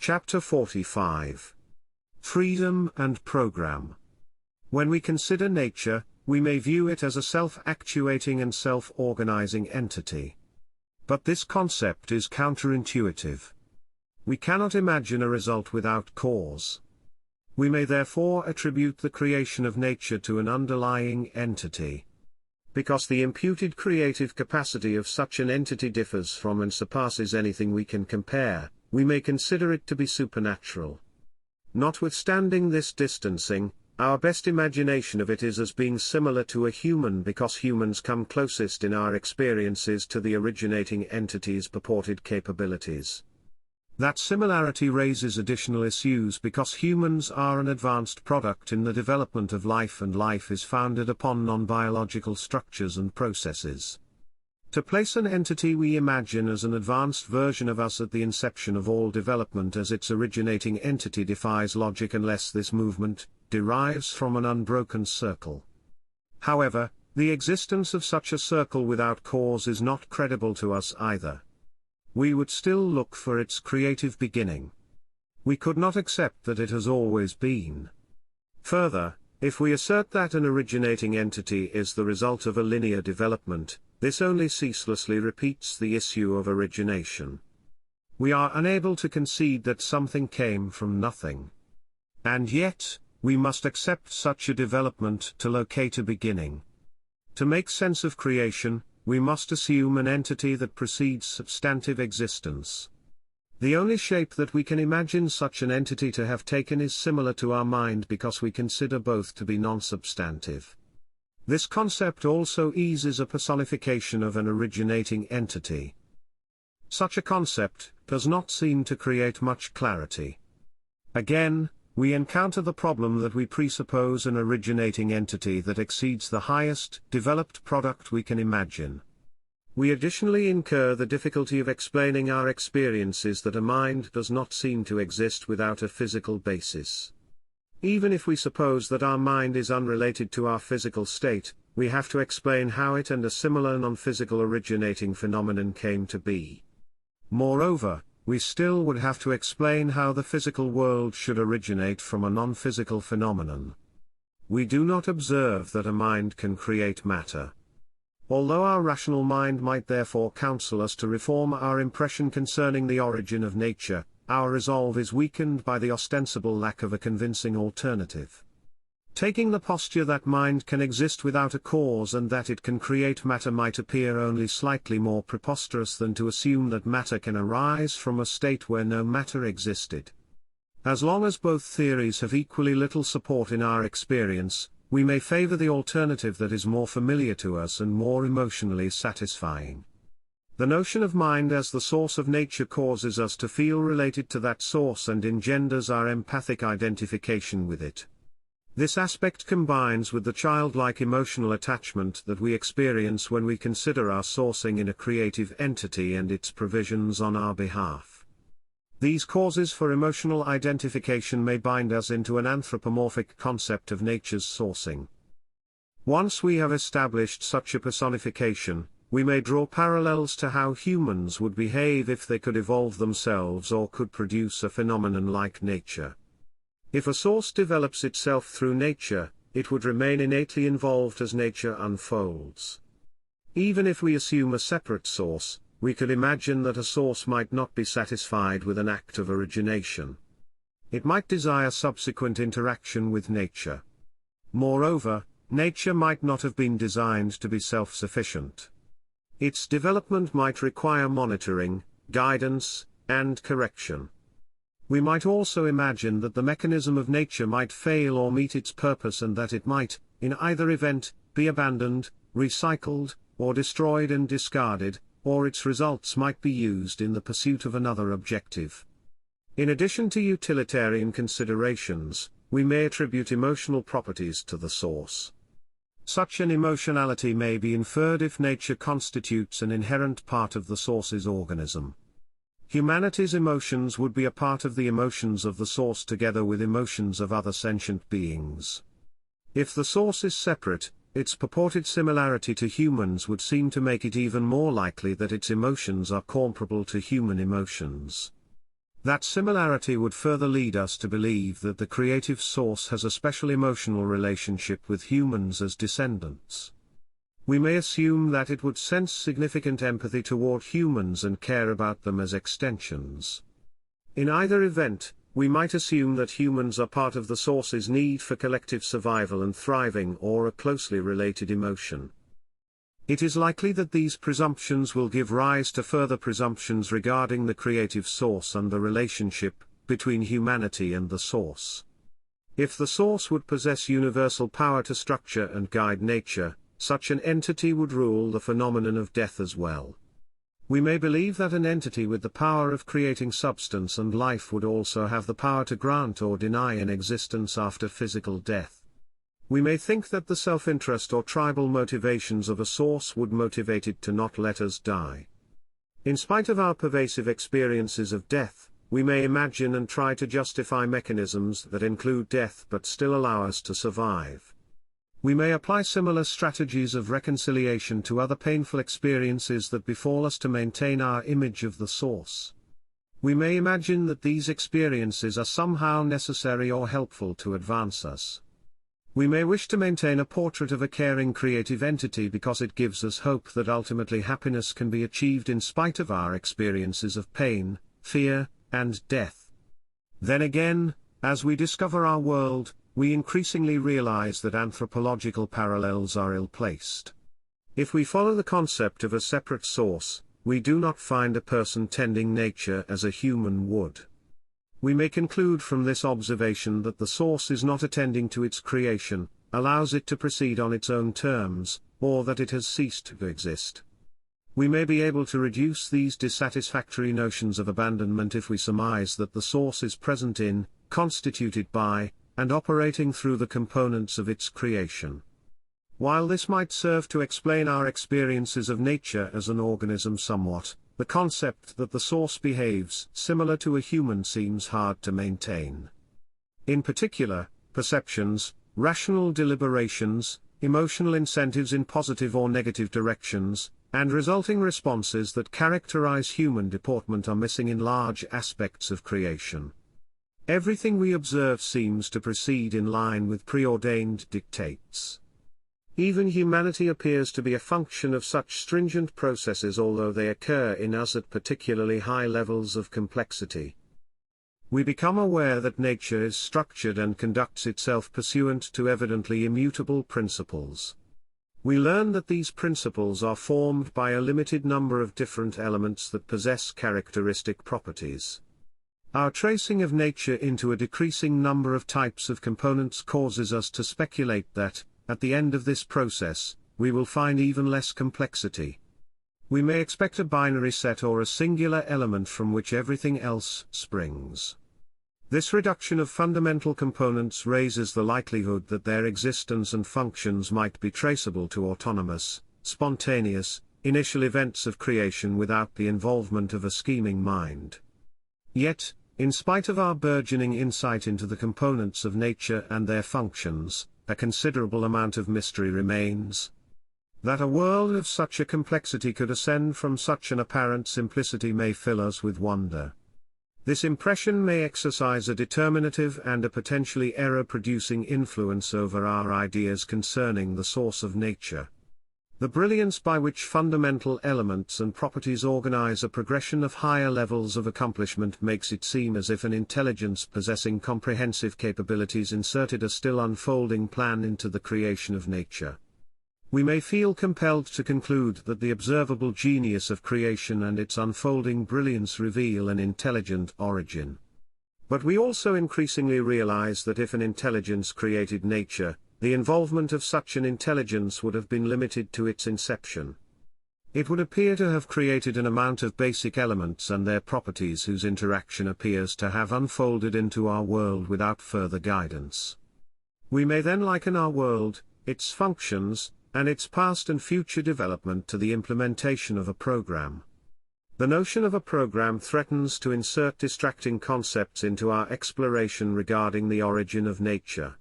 Chapter 45. Freedom and Program. When we consider nature, we may view it as a self-actuating and self-organizing entity. But this concept is counterintuitive. We cannot imagine a result without cause. We may therefore attribute the creation of nature to an underlying entity. Because the imputed creative capacity of such an entity differs from and surpasses anything we can compare, we may consider it to be supernatural. Notwithstanding this distancing, our best imagination of it is as being similar to a human because humans come closest in our experiences to the originating entity's purported capabilities. That similarity raises additional issues because humans are an advanced product in the development of life, and life is founded upon non-biological structures and processes. To place an entity we imagine as an advanced version of us at the inception of all development as its originating entity defies logic unless this movement derives from an unbroken circle. However, the existence of such a circle without cause is not credible to us either. We would still look for its creative beginning. We could not accept that it has always been. Further, if we assert that an originating entity is the result of a linear development, this only ceaselessly repeats the issue of origination. We are unable to concede that something came from nothing. And yet, we must accept such a development to locate a beginning. To make sense of creation, we must assume an entity that precedes substantive existence. The only shape that we can imagine such an entity to have taken is similar to our mind because we consider both to be non-substantive. This concept also eases a personification of an originating entity. Such a concept does not seem to create much clarity. Again, we encounter the problem that we presuppose an originating entity that exceeds the highest developed product we can imagine. We additionally incur the difficulty of explaining our experiences that a mind does not seem to exist without a physical basis. Even if we suppose that our mind is unrelated to our physical state, we have to explain how it and a similar non-physical originating phenomenon came to be. Moreover, we still would have to explain how the physical world should originate from a non-physical phenomenon. We do not observe that a mind can create matter. Although our rational mind might therefore counsel us to reform our impression concerning the origin of nature, our resolve is weakened by the ostensible lack of a convincing alternative. Taking the posture that mind can exist without a cause and that it can create matter might appear only slightly more preposterous than to assume that matter can arise from a state where no matter existed. As long as both theories have equally little support in our experience, we may favor the alternative that is more familiar to us and more emotionally satisfying. The notion of mind as the source of nature causes us to feel related to that source and engenders our empathic identification with it. This aspect combines with the childlike emotional attachment that we experience when we consider our sourcing in a creative entity and its provisions on our behalf. These causes for emotional identification may bind us into an anthropomorphic concept of nature's sourcing. Once we have established such a personification, we may draw parallels to how humans would behave if they could evolve themselves or could produce a phenomenon like nature. If a source develops itself through nature, it would remain innately involved as nature unfolds. Even if we assume a separate source, we could imagine that a source might not be satisfied with an act of origination. It might desire subsequent interaction with nature. Moreover, nature might not have been designed to be self-sufficient. Its development might require monitoring, guidance, and correction. We might also imagine that the mechanism of nature might fail or meet its purpose and that it might, in either event, be abandoned, recycled, or destroyed and discarded, or its results might be used in the pursuit of another objective. In addition to utilitarian considerations, we may attribute emotional properties to the source. Such an emotionality may be inferred if nature constitutes an inherent part of the source's organism. Humanity's emotions would be a part of the emotions of the source together with emotions of other sentient beings. If the source is separate, its purported similarity to humans would seem to make it even more likely that its emotions are comparable to human emotions. That similarity would further lead us to believe that the creative source has a special emotional relationship with humans as descendants. We may assume that it would sense significant empathy toward humans and care about them as extensions. In either event, we might assume that humans are part of the source's need for collective survival and thriving, or a closely related emotion. It is likely that these presumptions will give rise to further presumptions regarding the creative source and the relationship between humanity and the source. If the source would possess universal power to structure and guide nature, such an entity would rule the phenomenon of death as well. We may believe that an entity with the power of creating substance and life would also have the power to grant or deny an existence after physical death. We may think that the self-interest or tribal motivations of a source would motivate it to not let us die. In spite of our pervasive experiences of death, we may imagine and try to justify mechanisms that include death but still allow us to survive. We may apply similar strategies of reconciliation to other painful experiences that befall us to maintain our image of the source. We may imagine that these experiences are somehow necessary or helpful to advance us. We may wish to maintain a portrait of a caring creative entity because it gives us hope that ultimately happiness can be achieved in spite of our experiences of pain, fear, and death. Then again, as we discover our world, we increasingly realize that anthropological parallels are ill-placed. If we follow the concept of a separate source, we do not find a person tending nature as a human would. We may conclude from this observation that the source is not attending to its creation, allows it to proceed on its own terms, or that it has ceased to exist. We may be able to reduce these dissatisfactory notions of abandonment if we surmise that the source is present in, constituted by, and operating through the components of its creation. While this might serve to explain our experiences of nature as an organism somewhat, the concept that the source behaves similar to a human seems hard to maintain. In particular, perceptions, rational deliberations, emotional incentives in positive or negative directions, and resulting responses that characterize human deportment are missing in large aspects of creation. Everything we observe seems to proceed in line with preordained dictates. Even humanity appears to be a function of such stringent processes, although they occur in us at particularly high levels of complexity. We become aware that nature is structured and conducts itself pursuant to evidently immutable principles. We learn that these principles are formed by a limited number of different elements that possess characteristic properties. Our tracing of nature into a decreasing number of types of components causes us to speculate that, at the end of this process, we will find even less complexity. We may expect a binary set or a singular element from which everything else springs. This reduction of fundamental components raises the likelihood that their existence and functions might be traceable to autonomous, spontaneous, initial events of creation without the involvement of a scheming mind. Yet, in spite of our burgeoning insight into the components of nature and their functions, a considerable amount of mystery remains. That a world of such a complexity could ascend from such an apparent simplicity may fill us with wonder. This impression may exercise a determinative and a potentially error-producing influence over our ideas concerning the source of nature. The brilliance by which fundamental elements and properties organize a progression of higher levels of accomplishment makes it seem as if an intelligence possessing comprehensive capabilities inserted a still unfolding plan into the creation of nature. We may feel compelled to conclude that the observable genius of creation and its unfolding brilliance reveal an intelligent origin. But we also increasingly realize that if an intelligence created nature, the involvement of such an intelligence would have been limited to its inception. It would appear to have created an amount of basic elements and their properties whose interaction appears to have unfolded into our world without further guidance. We may then liken our world, its functions, and its past and future development to the implementation of a program. The notion of a program threatens to insert distracting concepts into our exploration regarding the origin of nature.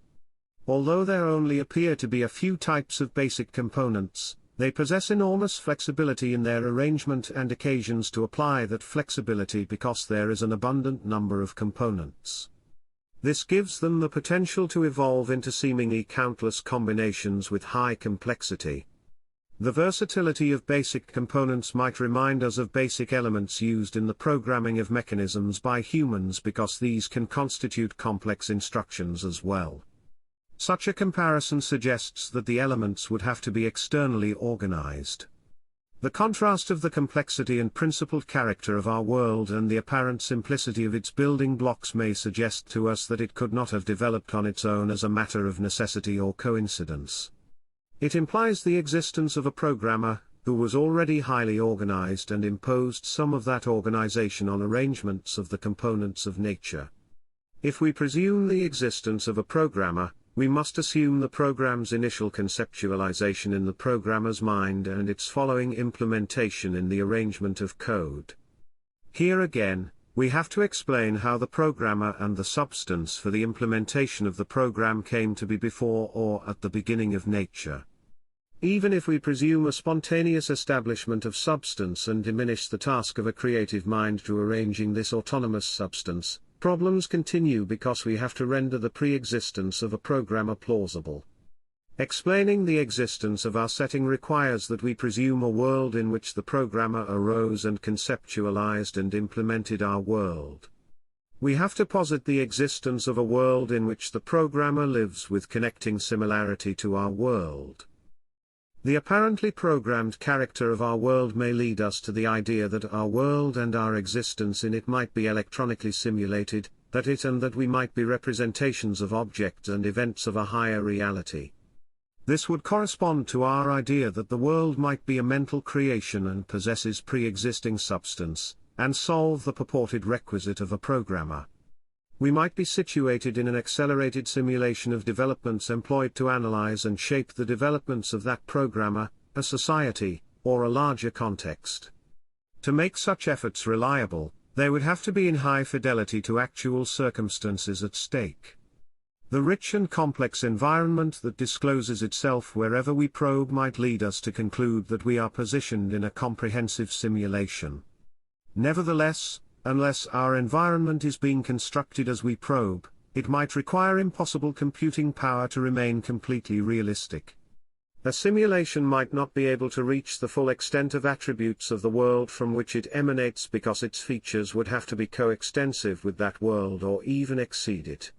Although there only appear to be a few types of basic components, They possess enormous flexibility in their arrangement and occasions to apply that flexibility because there is an abundant number of components. This gives them the potential to evolve into seemingly countless combinations with high complexity. The versatility of basic components might remind us of basic elements used in the programming of mechanisms by humans because these can constitute complex instructions as well. Such a comparison suggests that the elements would have to be externally organized. The contrast of the complexity and principled character of our world and the apparent simplicity of its building blocks may suggest to us that it could not have developed on its own as a matter of necessity or coincidence. It implies the existence of a programmer, who was already highly organized and imposed some of that organization on arrangements of the components of nature. If we presume the existence of a programmer, we must assume the program's initial conceptualization in the programmer's mind and its following implementation in the arrangement of code. Here again, we have to explain how the programmer and the substance for the implementation of the program came to be before or at the beginning of nature. Even if we presume a spontaneous establishment of substance and diminish the task of a creative mind to arranging this autonomous substance, problems continue because we have to render the pre-existence of a programmer plausible. Explaining the existence of our setting requires that we presume a world in which the programmer arose and conceptualized and implemented our world. We have to posit the existence of a world in which the programmer lives with connecting similarity to our world. The apparently programmed character of our world may lead us to the idea that our world and our existence in it might be electronically simulated, that it and that we might be representations of objects and events of a higher reality. This would correspond to our idea that the world might be a mental creation and possesses pre-existing substance, and solve the purported requisite of a programmer. We might be situated in an accelerated simulation of developments employed to analyze and shape the developments of that programmer, a society, or a larger context. To make such efforts reliable, they would have to be in high fidelity to actual circumstances at stake. The rich and complex environment that discloses itself wherever we probe might lead us to conclude that we are positioned in a comprehensive simulation. Nevertheless, unless our environment is being constructed as we probe, it might require impossible computing power to remain completely realistic. A simulation might not be able to reach the full extent of attributes of the world from which it emanates because its features would have to be coextensive with that world or even exceed it.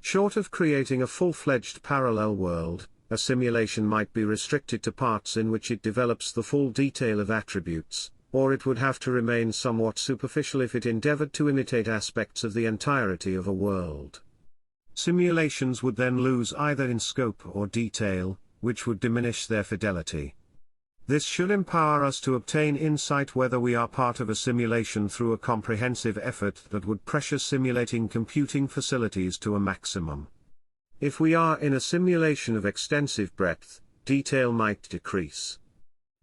Short of creating a full-fledged parallel world, a simulation might be restricted to parts in which it develops the full detail of attributes, or it would have to remain somewhat superficial if it endeavored to imitate aspects of the entirety of a world. Simulations would then lose either in scope or detail, which would diminish their fidelity. This should empower us to obtain insight whether we are part of a simulation through a comprehensive effort that would pressure simulating computing facilities to a maximum. If we are in a simulation of extensive breadth, detail might decrease.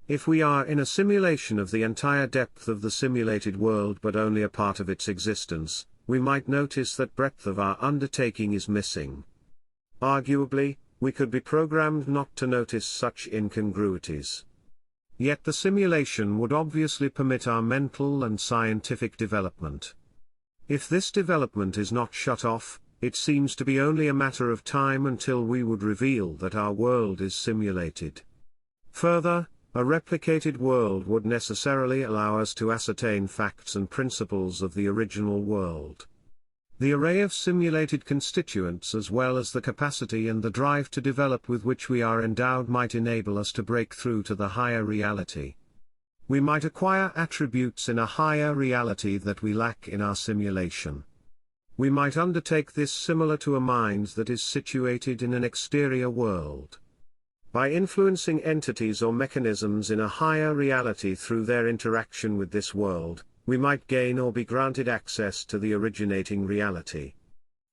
If we are in a simulation of the entire depth of the simulated world but only a part of its existence, we might notice that breadth of our undertaking is missing. Arguably, we could be programmed not to notice such incongruities. Yet the simulation would obviously permit our mental and scientific development. If this development is not shut off, it seems to be only a matter of time until we would reveal that our world is simulated. Further, a replicated world would necessarily allow us to ascertain facts and principles of the original world. The array of simulated constituents as well as the capacity and the drive to develop with which we are endowed might enable us to break through to the higher reality. We might acquire attributes in a higher reality that we lack in our simulation. We might undertake this similar to a mind that is situated in an exterior world. By influencing entities or mechanisms in a higher reality through their interaction with this world, we might gain or be granted access to the originating reality.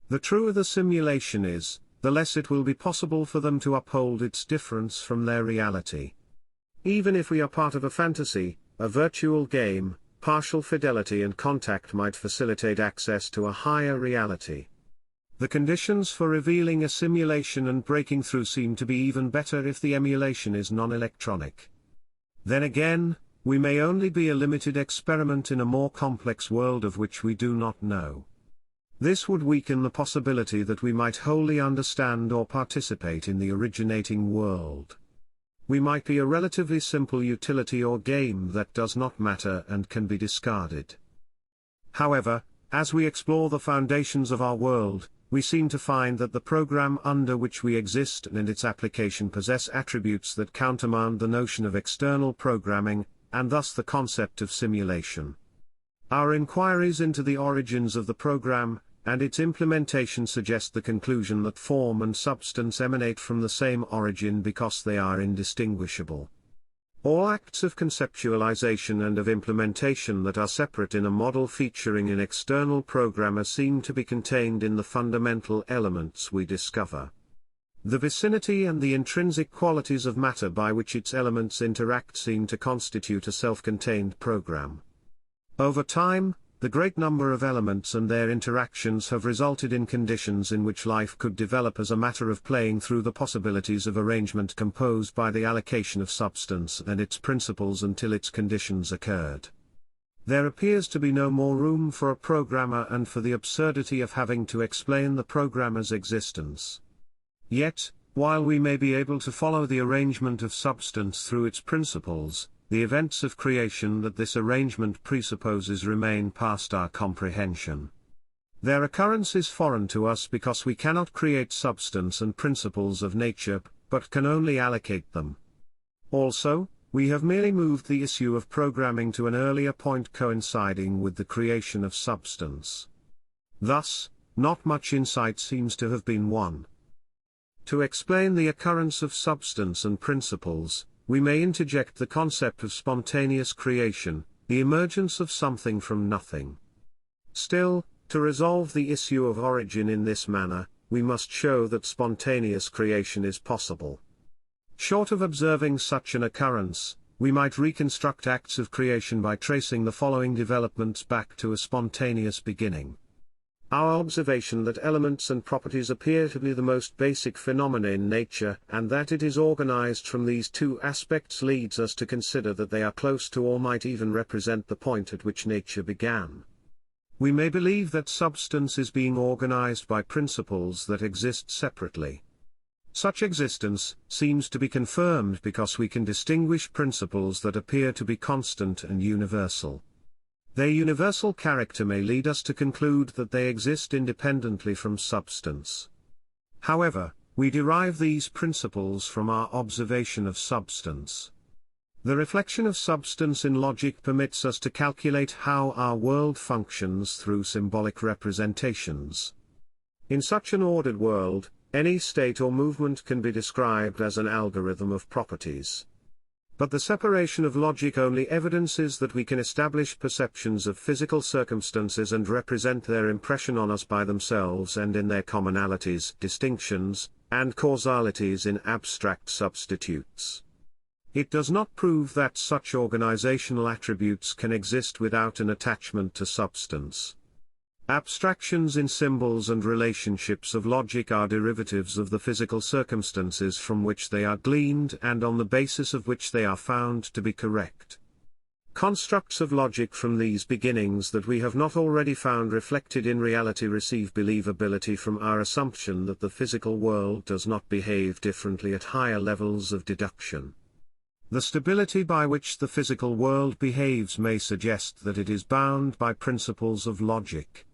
The truer the simulation is, the less it will be possible for them to uphold its difference from their reality. Even if we are part of a fantasy, a virtual game, partial fidelity and contact might facilitate access to a higher reality. The conditions for revealing a simulation and breaking through seem to be even better if the emulation is non-electronic. Then again, we may only be a limited experiment in a more complex world of which we do not know. This would weaken the possibility that we might wholly understand or participate in the originating world. We might be a relatively simple utility or game that does not matter and can be discarded. However, as we explore the foundations of our world, we seem to find that the program under which we exist and its application possess attributes that countermand the notion of external programming, and thus the concept of simulation. Our inquiries into the origins of the program, and its implementation suggest the conclusion that form and substance emanate from the same origin because they are indistinguishable. All acts of conceptualization and of implementation that are separate in a model featuring an external programmer seem to be contained in the fundamental elements we discover. The vicinity and the intrinsic qualities of matter by which its elements interact seem to constitute a self-contained program. Over time, the great number of elements and their interactions have resulted in conditions in which life could develop as a matter of playing through the possibilities of arrangement composed by the allocation of substance and its principles until its conditions occurred. There appears to be no more room for a programmer and for the absurdity of having to explain the programmer's existence. Yet, while we may be able to follow the arrangement of substance through its principles, the events of creation that this arrangement presupposes remain past our comprehension. Their occurrence is foreign to us because we cannot create substance and principles of nature, but can only allocate them. Also, we have merely moved the issue of programming to an earlier point coinciding with the creation of substance. Thus, not much insight seems to have been won. To explain the occurrence of substance and principles, we may interject the concept of spontaneous creation, the emergence of something from nothing. Still, to resolve the issue of origin in this manner, we must show that spontaneous creation is possible. Short of observing such an occurrence, we might reconstruct acts of creation by tracing the following developments back to a spontaneous beginning. Our observation that elements and properties appear to be the most basic phenomena in nature and that it is organized from these two aspects leads us to consider that they are close to or might even represent the point at which nature began. We may believe that substance is being organized by principles that exist separately. Such existence seems to be confirmed because we can distinguish principles that appear to be constant and universal. Their universal character may lead us to conclude that they exist independently from substance. However, we derive these principles from our observation of substance. The reflection of substance in logic permits us to calculate how our world functions through symbolic representations. In such an ordered world, any state or movement can be described as an algorithm of properties. But the separation of logic only evidences that we can establish perceptions of physical circumstances and represent their impression on us by themselves and in their commonalities, distinctions, and causalities in abstract substitutes. It does not prove that such organizational attributes can exist without an attachment to substance. Abstractions in symbols and relationships of logic are derivatives of the physical circumstances from which they are gleaned and on the basis of which they are found to be correct. Constructs of logic from these beginnings that we have not already found reflected in reality receive believability from our assumption that the physical world does not behave differently at higher levels of deduction. The stability by which the physical world behaves may suggest that it is bound by principles of logic.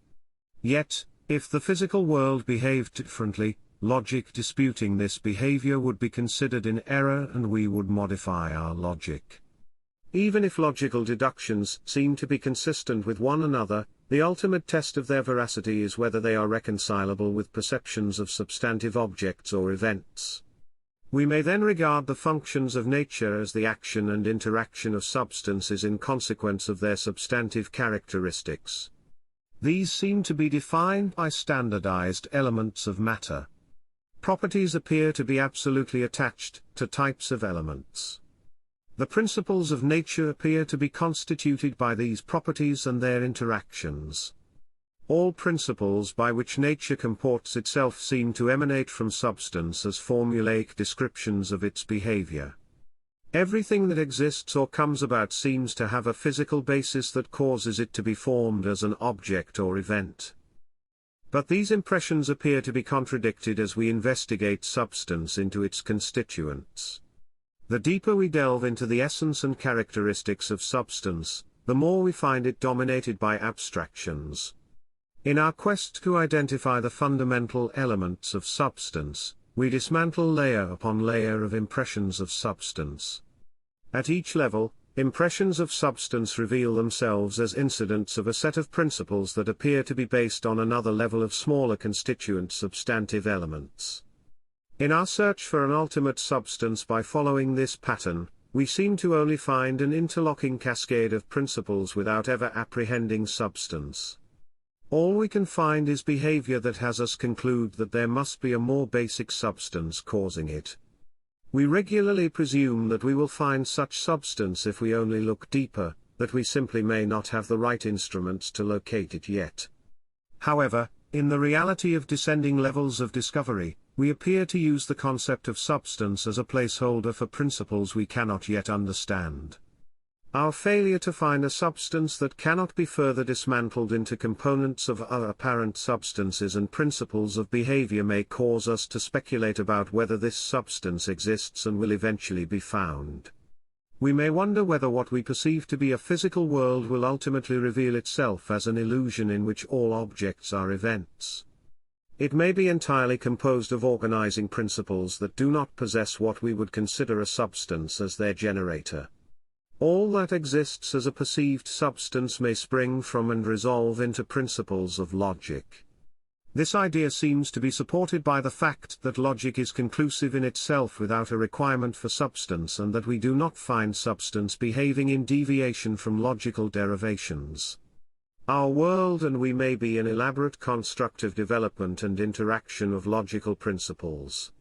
Yet, if the physical world behaved differently, logic disputing this behavior would be considered in error and we would modify our logic. Even if logical deductions seem to be consistent with one another, the ultimate test of their veracity is whether they are reconcilable with perceptions of substantive objects or events. We may then regard the functions of nature as the action and interaction of substances in consequence of their substantive characteristics. These seem to be defined by standardized elements of matter. Properties appear to be absolutely attached to types of elements. The principles of nature appear to be constituted by these properties and their interactions. All principles by which nature comports itself seem to emanate from substance as formulaic descriptions of its behavior. Everything that exists or comes about seems to have a physical basis that causes it to be formed as an object or event. But these impressions appear to be contradicted as we investigate substance into its constituents. The deeper we delve into the essence and characteristics of substance, the more we find it dominated by abstractions. In our quest to identify the fundamental elements of substance, we dismantle layer upon layer of impressions of substance. At each level, impressions of substance reveal themselves as incidents of a set of principles that appear to be based on another level of smaller constituent substantive elements. In our search for an ultimate substance by following this pattern, we seem to only find an interlocking cascade of principles without ever apprehending substance. All we can find is behavior that has us conclude that there must be a more basic substance causing it. We regularly presume that we will find such substance if we only look deeper, that we simply may not have the right instruments to locate it yet. However, in the reality of descending levels of discovery, we appear to use the concept of substance as a placeholder for principles we cannot yet understand. Our failure to find a substance that cannot be further dismantled into components of other apparent substances and principles of behavior may cause us to speculate about whether this substance exists and will eventually be found. We may wonder whether what we perceive to be a physical world will ultimately reveal itself as an illusion in which all objects are events. It may be entirely composed of organizing principles that do not possess what we would consider a substance as their generator. All that exists as a perceived substance may spring from and resolve into principles of logic. This idea seems to be supported by the fact that logic is conclusive in itself without a requirement for substance and that we do not find substance behaving in deviation from logical derivations. Our world and we may be an elaborate constructive development and interaction of logical principles.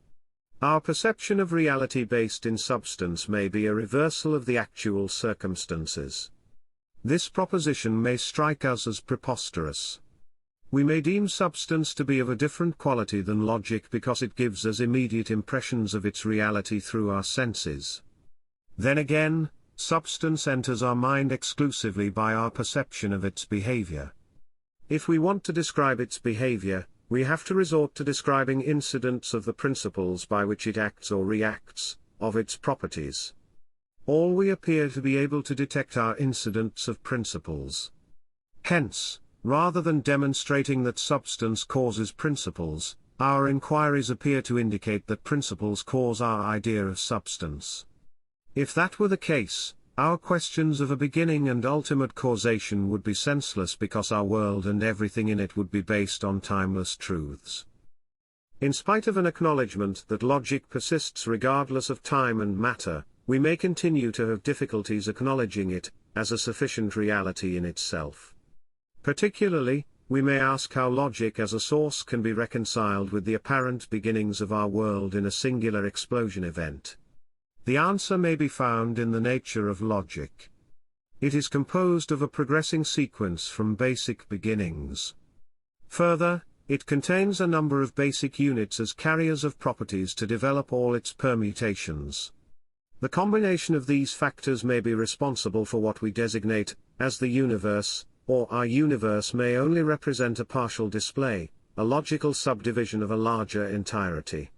Our perception of reality based in substance may be a reversal of the actual circumstances. This proposition may strike us as preposterous. We may deem substance to be of a different quality than logic because it gives us immediate impressions of its reality through our senses. Then again, substance enters our mind exclusively by our perception of its behavior. If we want to describe its behavior, we have to resort to describing incidents of the principles by which it acts or reacts, of its properties. All we appear to be able to detect are incidents of principles. Hence, rather than demonstrating that substance causes principles, our inquiries appear to indicate that principles cause our idea of substance. If that were the case, our questions of a beginning and ultimate causation would be senseless because our world and everything in it would be based on timeless truths. In spite of an acknowledgement that logic persists regardless of time and matter, we may continue to have difficulties acknowledging it as a sufficient reality in itself. Particularly, we may ask how logic as a source can be reconciled with the apparent beginnings of our world in a singular explosion event. The answer may be found in the nature of logic. It is composed of a progressing sequence from basic beginnings. Further, it contains a number of basic units as carriers of properties to develop all its permutations. The combination of these factors may be responsible for what we designate as the universe, or our universe may only represent a partial display, a logical subdivision of a larger entirety.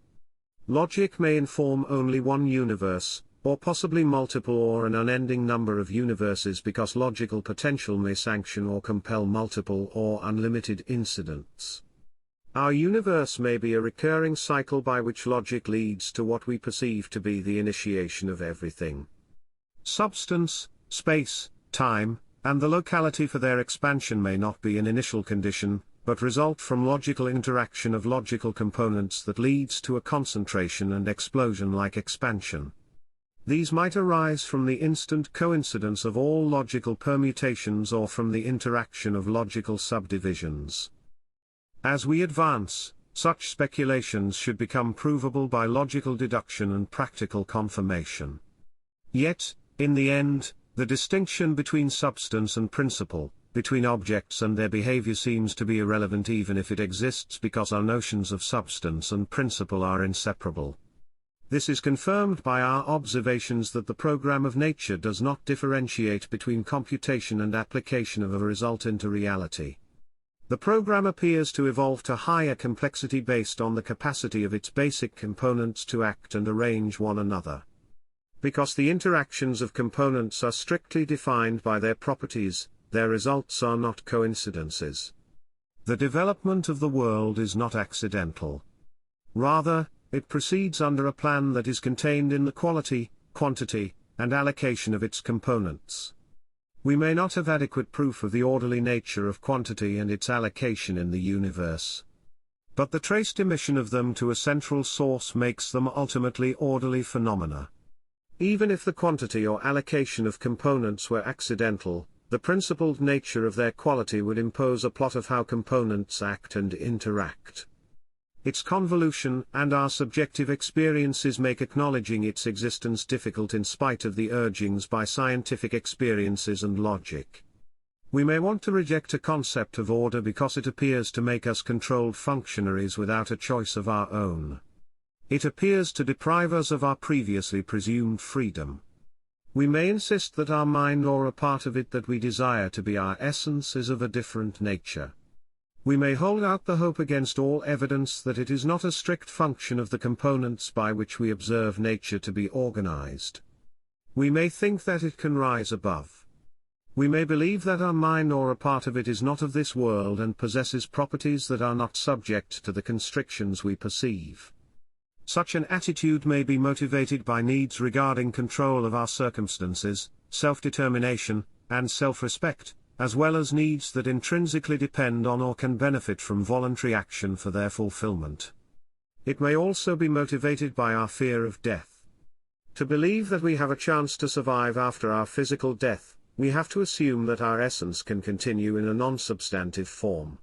Logic may inform only one universe, or possibly multiple or an unending number of universes because logical potential may sanction or compel multiple or unlimited incidents. Our universe may be a recurring cycle by which logic leads to what we perceive to be the initiation of everything. Substance, space, time, and the locality for their expansion may not be an initial condition, but result from logical interaction of logical components that leads to a concentration and explosion-like expansion. These might arise from the instant coincidence of all logical permutations or from the interaction of logical subdivisions. As we advance, such speculations should become provable by logical deduction and practical confirmation. Yet, in the end, the distinction between substance and principle, between objects and their behavior seems to be irrelevant even if it exists because our notions of substance and principle are inseparable. This is confirmed by our observations that the program of nature does not differentiate between computation and application of a result into reality. The program appears to evolve to higher complexity based on the capacity of its basic components to act and arrange one another. Because the interactions of components are strictly defined by their properties, their results are not coincidences. The development of the world is not accidental. Rather, it proceeds under a plan that is contained in the quality, quantity, and allocation of its components. We may not have adequate proof of the orderly nature of quantity and its allocation in the universe. But the traced emission of them to a central source makes them ultimately orderly phenomena. Even if the quantity or allocation of components were accidental, the principled nature of their quality would impose a plot of how components act and interact. Its convolution and our subjective experiences make acknowledging its existence difficult in spite of the urgings by scientific experiences and logic. We may want to reject a concept of order because it appears to make us controlled functionaries without a choice of our own. It appears to deprive us of our previously presumed freedom. We may insist that our mind or a part of it that we desire to be our essence is of a different nature. We may hold out the hope against all evidence that it is not a strict function of the components by which we observe nature to be organized. We may think that it can rise above. We may believe that our mind or a part of it is not of this world and possesses properties that are not subject to the constrictions we perceive. Such an attitude may be motivated by needs regarding control of our circumstances, self-determination, and self-respect, as well as needs that intrinsically depend on or can benefit from voluntary action for their fulfillment. It may also be motivated by our fear of death. To believe that we have a chance to survive after our physical death, we have to assume that our essence can continue in a non-substantive form.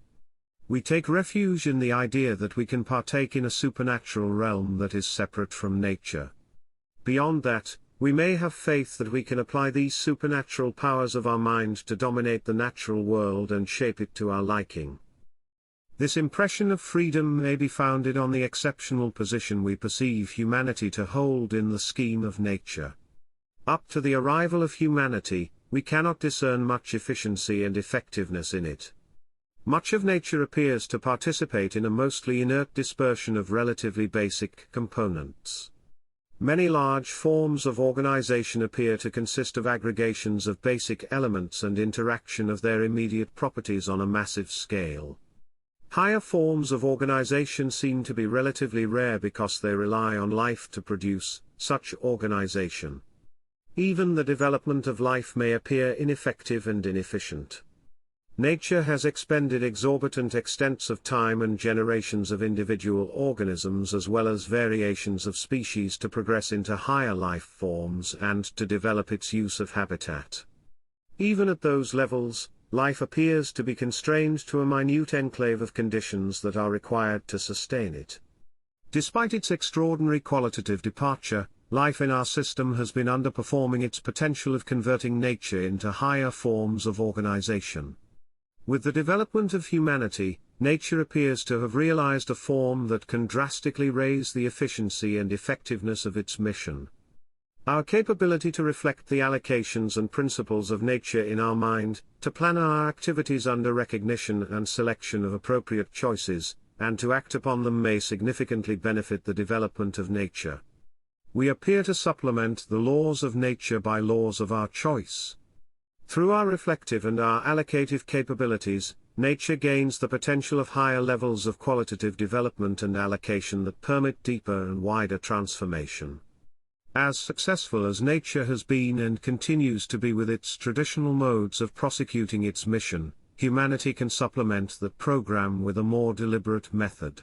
We take refuge in the idea that we can partake in a supernatural realm that is separate from nature. Beyond that, we may have faith that we can apply these supernatural powers of our mind to dominate the natural world and shape it to our liking. This impression of freedom may be founded on the exceptional position we perceive humanity to hold in the scheme of nature. Up to the arrival of humanity, we cannot discern much efficiency and effectiveness in it. Much of nature appears to participate in a mostly inert dispersion of relatively basic components. Many large forms of organization appear to consist of aggregations of basic elements and interaction of their immediate properties on a massive scale. Higher forms of organization seem to be relatively rare because they rely on life to produce such organization. Even the development of life may appear ineffective and inefficient. Nature has expended exorbitant extents of time and generations of individual organisms as well as variations of species to progress into higher life forms and to develop its use of habitat. Even at those levels, life appears to be constrained to a minute enclave of conditions that are required to sustain it. Despite its extraordinary qualitative departure, life in our system has been underperforming its potential of converting nature into higher forms of organization. With the development of humanity, nature appears to have realized a form that can drastically raise the efficiency and effectiveness of its mission. Our capability to reflect the allocations and principles of nature in our mind, to plan our activities under recognition and selection of appropriate choices, and to act upon them may significantly benefit the development of nature. We appear to supplement the laws of nature by laws of our choice. Through our reflective and our allocative capabilities, nature gains the potential of higher levels of qualitative development and allocation that permit deeper and wider transformation. As successful as nature has been and continues to be with its traditional modes of prosecuting its mission, humanity can supplement that program with a more deliberate method.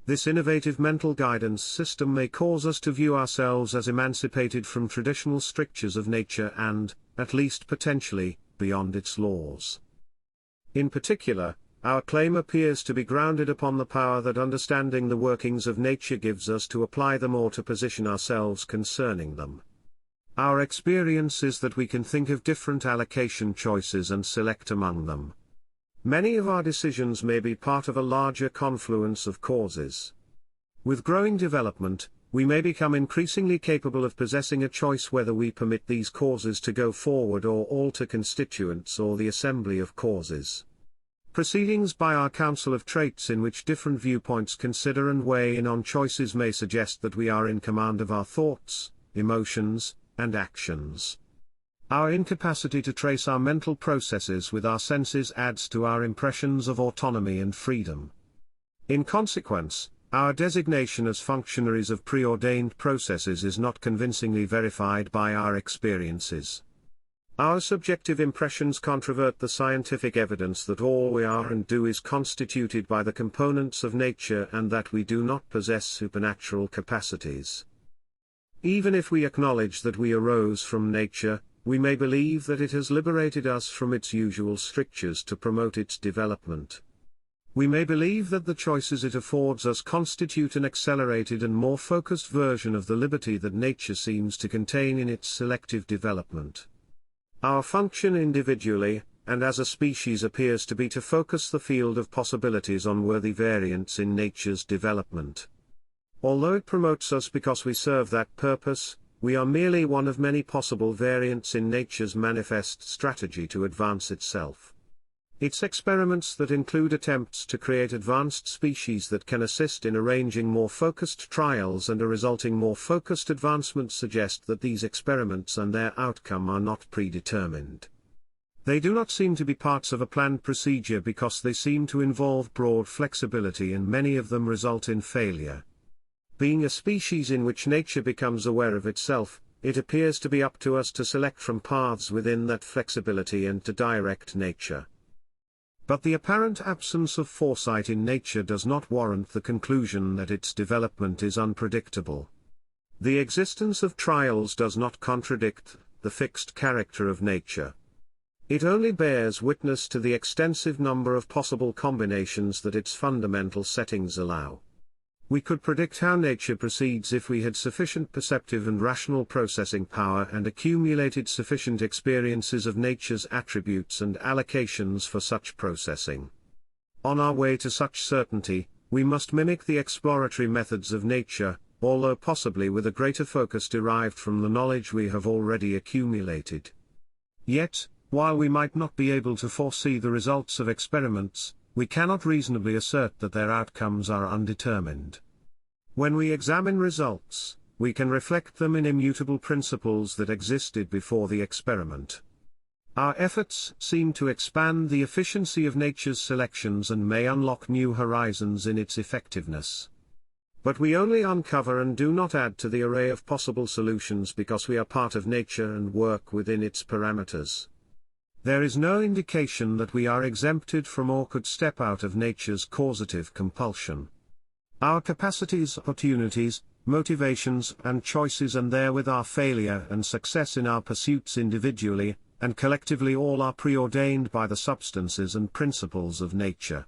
This innovative mental guidance system may cause us to view ourselves as emancipated from traditional strictures of nature and, at least potentially, beyond its laws. In particular, our claim appears to be grounded upon the power that understanding the workings of nature gives us to apply them or to position ourselves concerning them. Our experience is that we can think of different allocation choices and select among them. Many of our decisions may be part of a larger confluence of causes. With growing development, we may become increasingly capable of possessing a choice whether we permit these causes to go forward or alter constituents or the assembly of causes. Proceedings by our Council of Traits in which different viewpoints consider and weigh in on choices may suggest that we are in command of our thoughts, emotions, and actions. Our incapacity to trace our mental processes with our senses adds to our impressions of autonomy and freedom. In consequence, our designation as functionaries of preordained processes is not convincingly verified by our experiences. Our subjective impressions controvert the scientific evidence that all we are and do is constituted by the components of nature and that we do not possess supernatural capacities. Even if we acknowledge that we arose from nature, we may believe that it has liberated us from its usual strictures to promote its development. We may believe that the choices it affords us constitute an accelerated and more focused version of the liberty that nature seems to contain in its selective development. Our function individually, and as a species appears to be to focus the field of possibilities on worthy variants in nature's development. Although it promotes us because we serve that purpose, we are merely one of many possible variants in nature's manifest strategy to advance itself. Its experiments that include attempts to create advanced species that can assist in arranging more focused trials and a resulting more focused advancement suggest that these experiments and their outcome are not predetermined. They do not seem to be parts of a planned procedure because they seem to involve broad flexibility and many of them result in failure. Being a species in which nature becomes aware of itself, it appears to be up to us to select from paths within that flexibility and to direct nature. But the apparent absence of foresight in nature does not warrant the conclusion that its development is unpredictable. The existence of trials does not contradict the fixed character of nature. It only bears witness to the extensive number of possible combinations that its fundamental settings allow. We could predict how nature proceeds if we had sufficient perceptive and rational processing power and accumulated sufficient experiences of nature's attributes and allocations for such processing. On our way to such certainty, we must mimic the exploratory methods of nature, although possibly with a greater focus derived from the knowledge we have already accumulated. Yet, while we might not be able to foresee the results of experiments, we cannot reasonably assert that their outcomes are undetermined. When we examine results, we can reflect them in immutable principles that existed before the experiment. Our efforts seem to expand the efficiency of nature's selections and may unlock new horizons in its effectiveness. But we only uncover and do not add to the array of possible solutions because we are part of nature and work within its parameters. There is no indication that we are exempted from or could step out of nature's causative compulsion. Our capacities, opportunities, motivations and choices and therewith our failure and success in our pursuits individually, and collectively all are preordained by the substances and principles of nature.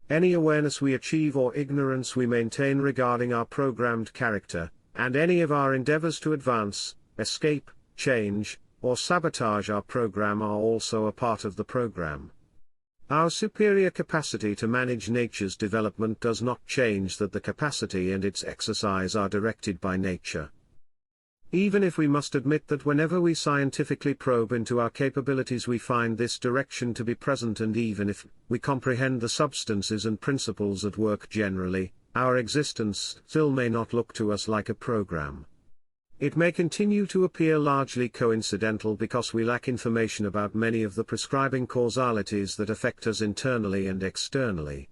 Any awareness we achieve or ignorance we maintain regarding our programmed character, and any of our endeavors to advance, escape, change, or sabotage our program are also a part of the program. Our superior capacity to manage nature's development does not change that the capacity and its exercise are directed by nature. Even if we must admit that whenever we scientifically probe into our capabilities we find this direction to be present, and even if we comprehend the substances and principles at work generally, our existence still may not look to us like a program. It may continue to appear largely coincidental because we lack information about many of the prescribing causalities that affect us internally and externally.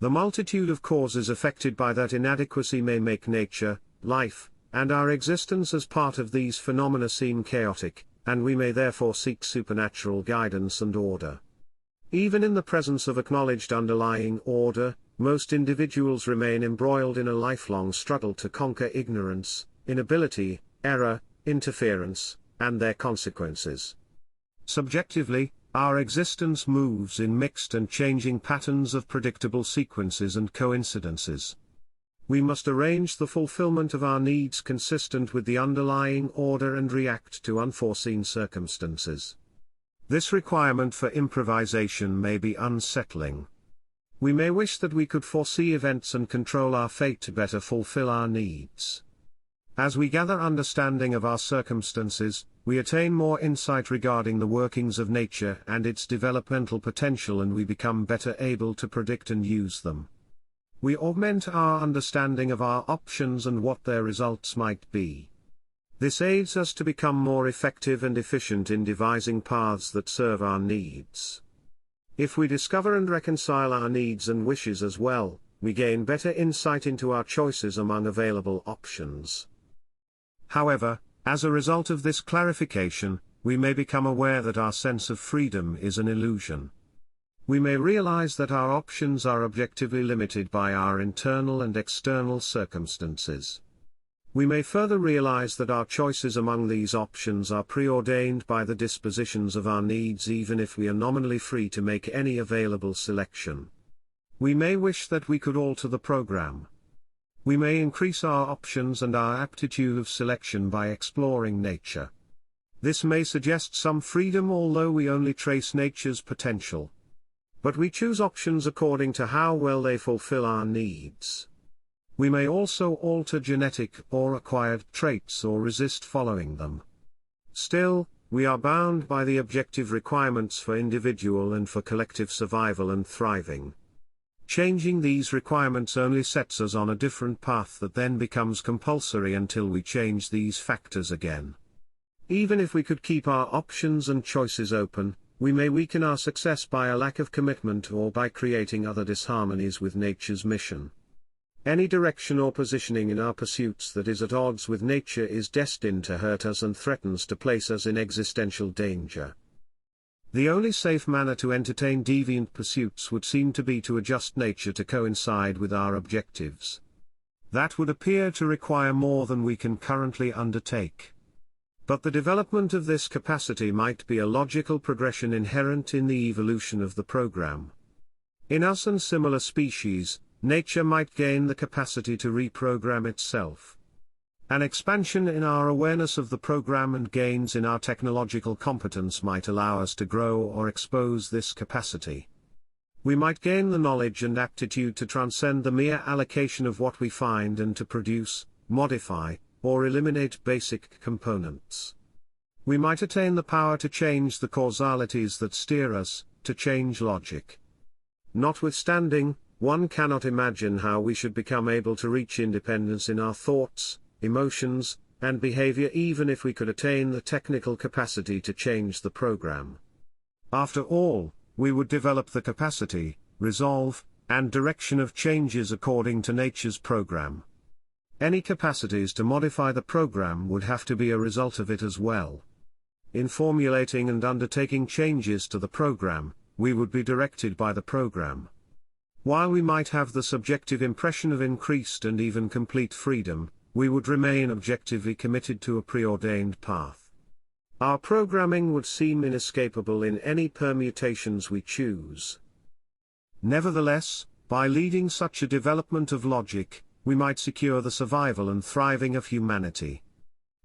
The multitude of causes affected by that inadequacy may make nature, life, and our existence as part of these phenomena seem chaotic, and we may therefore seek supernatural guidance and order. Even in the presence of acknowledged underlying order, most individuals remain embroiled in a lifelong struggle to conquer ignorance, inability, error, interference, and their consequences. Subjectively, our existence moves in mixed and changing patterns of predictable sequences and coincidences. We must arrange the fulfillment of our needs consistent with the underlying order and react to unforeseen circumstances. This requirement for improvisation may be unsettling. We may wish that we could foresee events and control our fate to better fulfill our needs. As we gather understanding of our circumstances, we attain more insight regarding the workings of nature and its developmental potential, and we become better able to predict and use them. We augment our understanding of our options and what their results might be. This aids us to become more effective and efficient in devising paths that serve our needs. If we discover and reconcile our needs and wishes as well, we gain better insight into our choices among available options. However, as a result of this clarification, we may become aware that our sense of freedom is an illusion. We may realize that our options are objectively limited by our internal and external circumstances. We may further realize that our choices among these options are preordained by the dispositions of our needs, even if we are nominally free to make any available selection. We may wish that we could alter the program. We may increase our options and our aptitude of selection by exploring nature. This may suggest some freedom, although we only trace nature's potential. But we choose options according to how well they fulfill our needs. We may also alter genetic or acquired traits or resist following them. Still, we are bound by the objective requirements for individual and for collective survival and thriving. Changing these requirements only sets us on a different path that then becomes compulsory until we change these factors again. Even if we could keep our options and choices open, we may weaken our success by a lack of commitment or by creating other disharmonies with nature's mission. Any direction or positioning in our pursuits that is at odds with nature is destined to hurt us and threatens to place us in existential danger. The only safe manner to entertain deviant pursuits would seem to be to adjust nature to coincide with our objectives. That would appear to require more than we can currently undertake. But the development of this capacity might be a logical progression inherent in the evolution of the program. In us and similar species, nature might gain the capacity to reprogram itself. An expansion in our awareness of the program and gains in our technological competence might allow us to grow or expose this capacity. We might gain the knowledge and aptitude to transcend the mere allocation of what we find and to produce, modify, or eliminate basic components. We might attain the power to change the causalities that steer us, to change logic. Notwithstanding, one cannot imagine how we should become able to reach independence in our thoughts, emotions, and behavior even if we could attain the technical capacity to change the program. After all, we would develop the capacity, resolve, and direction of changes according to nature's program. Any capacities to modify the program would have to be a result of it as well. In formulating and undertaking changes to the program, we would be directed by the program. While we might have the subjective impression of increased and even complete freedom, we would remain objectively committed to a preordained path. Our programming would seem inescapable in any permutations we choose. Nevertheless, by leading such a development of logic, we might secure the survival and thriving of humanity.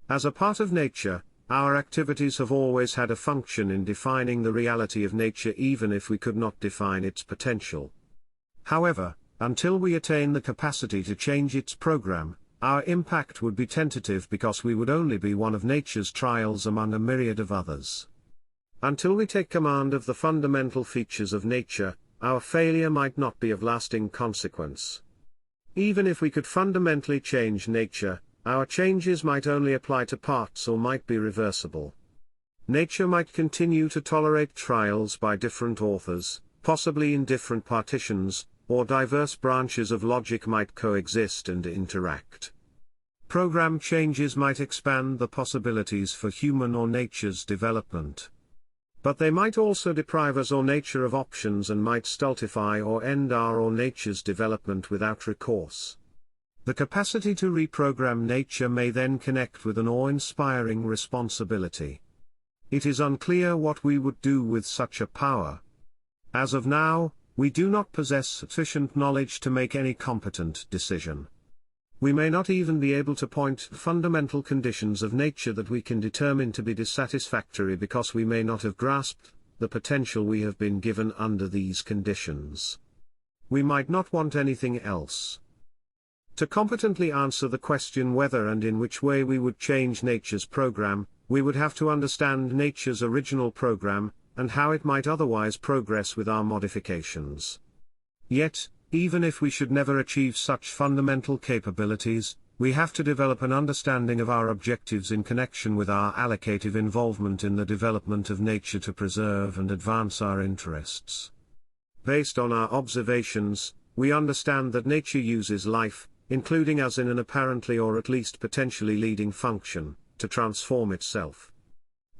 As a part of nature, our activities have always had a function in defining the reality of nature even if we could not define its potential. However, until we attain the capacity to change its program, our impact would be tentative because we would only be one of nature's trials among a myriad of others. Until we take command of the fundamental features of nature, our failure might not be of lasting consequence. Even if we could fundamentally change nature, our changes might only apply to parts or might be reversible. Nature might continue to tolerate trials by different authors, possibly in different partitions, or diverse branches of logic might coexist and interact. Program changes might expand the possibilities for human or nature's development. But they might also deprive us or nature of options and might stultify or end our or nature's development without recourse. The capacity to reprogram nature may then connect with an awe-inspiring responsibility. It is unclear what we would do with such a power. As of now, we do not possess sufficient knowledge to make any competent decision. We may not even be able to point to fundamental conditions of nature that we can determine to be dissatisfactory because we may not have grasped the potential we have been given under these conditions. We might not want anything else. To competently answer the question whether and in which way we would change nature's program, we would have to understand nature's original program, and how it might otherwise progress with our modifications. Yet, even if we should never achieve such fundamental capabilities, we have to develop an understanding of our objectives in connection with our allocative involvement in the development of nature to preserve and advance our interests. Based on our observations, we understand that nature uses life, including us in an apparently or at least potentially leading function, to transform itself.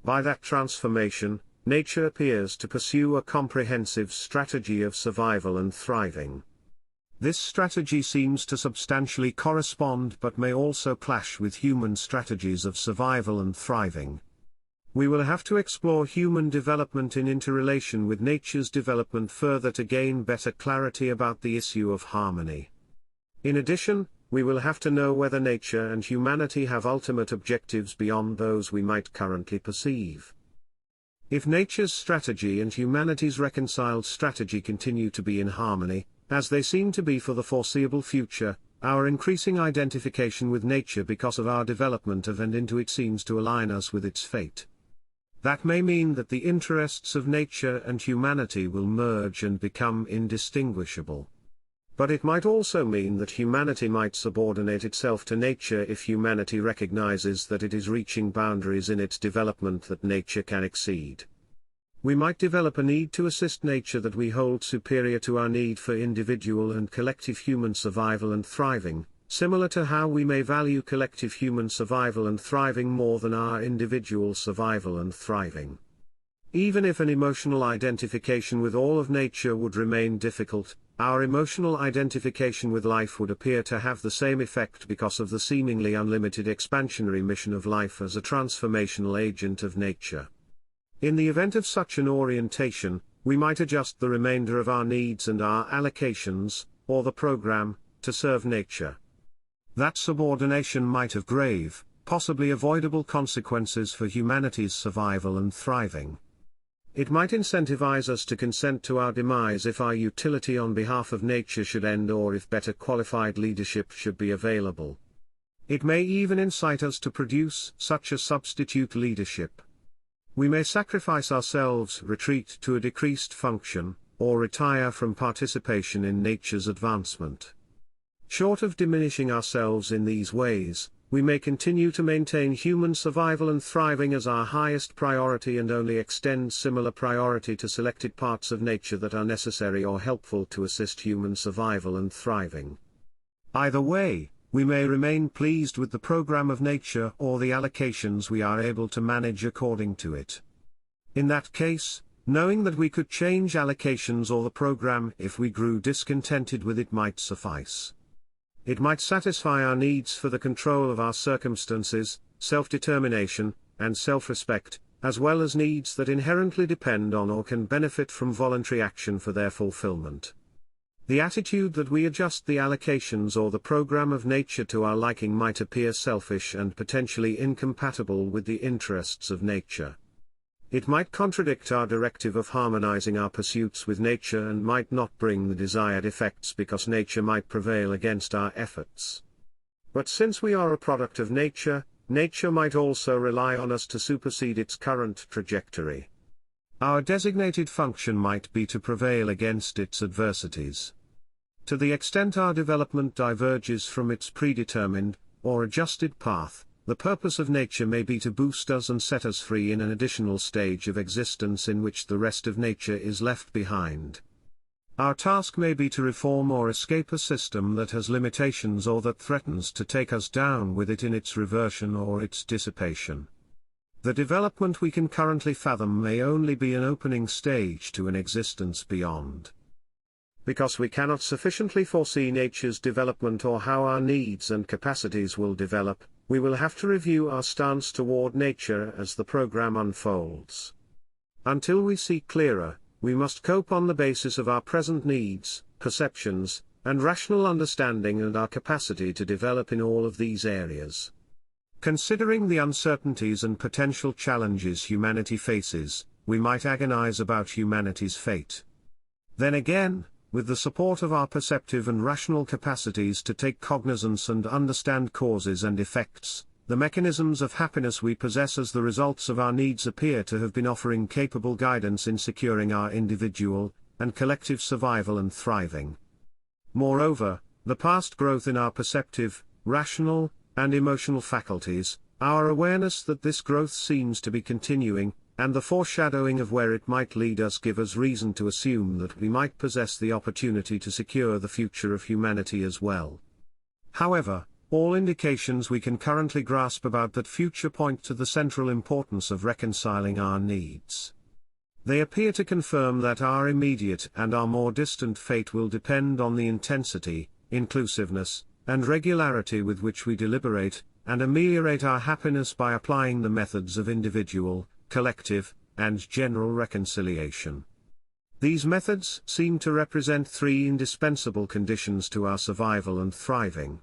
By that transformation, nature appears to pursue a comprehensive strategy of survival and thriving. This strategy seems to substantially correspond but may also clash with human strategies of survival and thriving. We will have to explore human development in interrelation with nature's development further to gain better clarity about the issue of harmony. In addition, we will have to know whether nature and humanity have ultimate objectives beyond those we might currently perceive. If nature's strategy and humanity's reconciled strategy continue to be in harmony, as they seem to be for the foreseeable future, our increasing identification with nature because of our development of and into it seems to align us with its fate. That may mean that the interests of nature and humanity will merge and become indistinguishable. But it might also mean that humanity might subordinate itself to nature if humanity recognizes that it is reaching boundaries in its development that nature can exceed. We might develop a need to assist nature that we hold superior to our need for individual and collective human survival and thriving, similar to how we may value collective human survival and thriving more than our individual survival and thriving. Even if an emotional identification with all of nature would remain difficult, our emotional identification with life would appear to have the same effect because of the seemingly unlimited expansionary mission of life as a transformational agent of nature. In the event of such an orientation, we might adjust the remainder of our needs and our allocations, or the program, to serve nature. That subordination might have grave, possibly avoidable consequences for humanity's survival and thriving. It might incentivize us to consent to our demise if our utility on behalf of nature should end or if better qualified leadership should be available. It may even incite us to produce such a substitute leadership. We may sacrifice ourselves, retreat to a decreased function, or retire from participation in nature's advancement. Short of diminishing ourselves in these ways, we may continue to maintain human survival and thriving as our highest priority and only extend similar priority to selected parts of nature that are necessary or helpful to assist human survival and thriving. Either way, we may remain pleased with the program of nature or the allocations we are able to manage according to it. In that case, knowing that we could change allocations or the program if we grew discontented with it might suffice. It might satisfy our needs for the control of our circumstances, self-determination, and self-respect, as well as needs that inherently depend on or can benefit from voluntary action for their fulfillment. The attitude that we adjust the allocations or the program of nature to our liking might appear selfish and potentially incompatible with the interests of nature. It might contradict our directive of harmonizing our pursuits with nature and might not bring the desired effects because nature might prevail against our efforts. But since we are a product of nature, nature might also rely on us to supersede its current trajectory. Our designated function might be to prevail against its adversities. To the extent our development diverges from its predetermined, or adjusted path, the purpose of nature may be to boost us and set us free in an additional stage of existence in which the rest of nature is left behind. Our task may be to reform or escape a system that has limitations or that threatens to take us down with it in its reversion or its dissipation. The development we can currently fathom may only be an opening stage to an existence beyond. Because we cannot sufficiently foresee nature's development or how our needs and capacities will develop, we will have to review our stance toward nature as the program unfolds. Until we see clearer, we must cope on the basis of our present needs, perceptions, and rational understanding and our capacity to develop in all of these areas. Considering the uncertainties and potential challenges humanity faces, we might agonize about humanity's fate. Then again, with the support of our perceptive and rational capacities to take cognizance and understand causes and effects, the mechanisms of happiness we possess as the results of our needs appear to have been offering capable guidance in securing our individual and collective survival and thriving. Moreover, the past growth in our perceptive, rational, and emotional faculties, our awareness that this growth seems to be continuing, and the foreshadowing of where it might lead us give us reason to assume that we might possess the opportunity to secure the future of humanity as well. However, all indications we can currently grasp about that future point to the central importance of reconciling our needs. They appear to confirm that our immediate and our more distant fate will depend on the intensity, inclusiveness, and regularity with which we deliberate and ameliorate our happiness by applying the methods of individual, collective, and general reconciliation. These methods seem to represent three indispensable conditions to our survival and thriving.